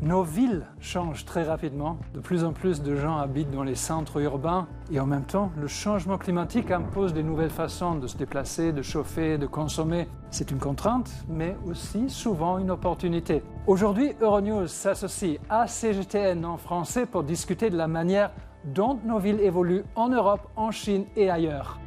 Nos villes changent très rapidement. De plus en plus de gens habitent dans les centres urbains et en même temps, le changement climatique impose des nouvelles façons de se déplacer, de chauffer, de consommer. C'est une contrainte, mais aussi souvent une opportunité. Aujourd'hui, Euronews s'associe à CGTN en français pour discuter de la manière dont nos villes évoluent en Europe, en Chine et ailleurs.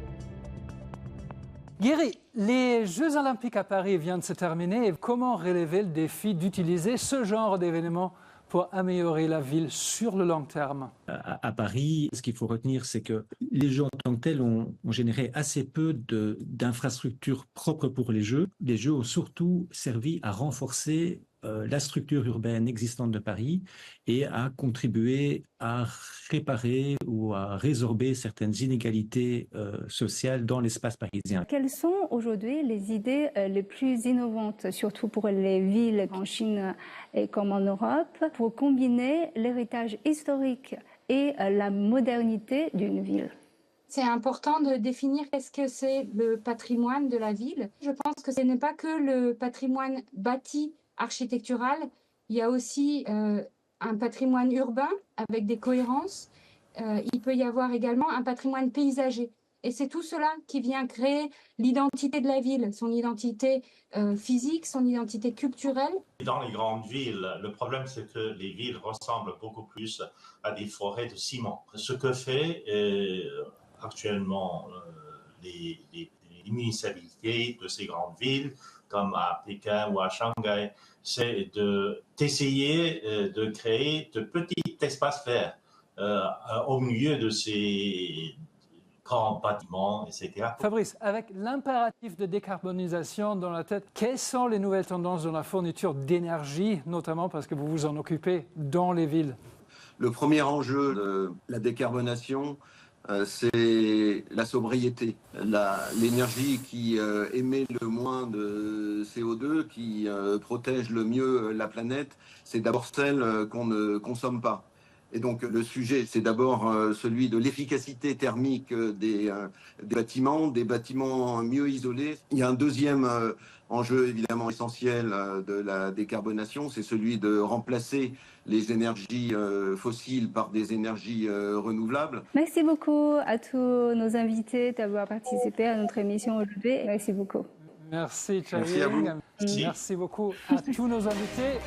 Guéry, les Jeux Olympiques à Paris viennent de se terminer. Et comment relever le défi d'utiliser ce genre d'événements pour améliorer la ville sur le long terme? À Paris, ce qu'il faut retenir, c'est que les Jeux en tant que tels ont généré assez peu d'infrastructures propres pour les Jeux. Les Jeux ont surtout servi à renforcer la structure urbaine existante de Paris et à contribuer à réparer ou à résorber certaines inégalités sociales dans l'espace parisien. Quelles sont aujourd'hui les idées les plus innovantes, surtout pour les villes en Chine et comme en Europe, pour combiner l'héritage historique et la modernité d'une ville? C'est important de définir qu'est-ce que c'est le patrimoine de la ville. Je pense que ce n'est pas que le patrimoine bâti architectural, il y a aussi un patrimoine urbain avec des cohérences. Il peut y avoir également un patrimoine paysager. Et c'est tout cela qui vient créer l'identité de la ville, son identité physique, son identité culturelle. Dans les grandes villes, le problème c'est que les villes ressemblent beaucoup plus à des forêts de ciment. Ce que fait actuellement les municipalités de ces grandes villes, comme à Pékin ou à Shanghai, c'est d'essayer de créer de petits espaces verts au milieu de ces grands bâtiments, etc. Fabrice, avec l'impératif de décarbonisation dans la tête, quelles sont les nouvelles tendances dans la fourniture d'énergie, notamment parce que vous vous en occupez dans les villes? Le premier enjeu de la décarbonation, c'est la sobriété. L'énergie qui émet le moins de CO2, qui protège le mieux la planète, c'est d'abord celle qu'on ne consomme pas. Et donc le sujet, c'est d'abord celui de l'efficacité thermique des bâtiments mieux isolés. Il y a un deuxième enjeu évidemment essentiel de la décarbonation, c'est celui de remplacer les énergies fossiles par des énergies renouvelables. Merci beaucoup à tous nos invités d'avoir participé à notre émission aujourd'hui. Merci beaucoup. Merci, Merci à vous. Merci beaucoup à tous nos invités.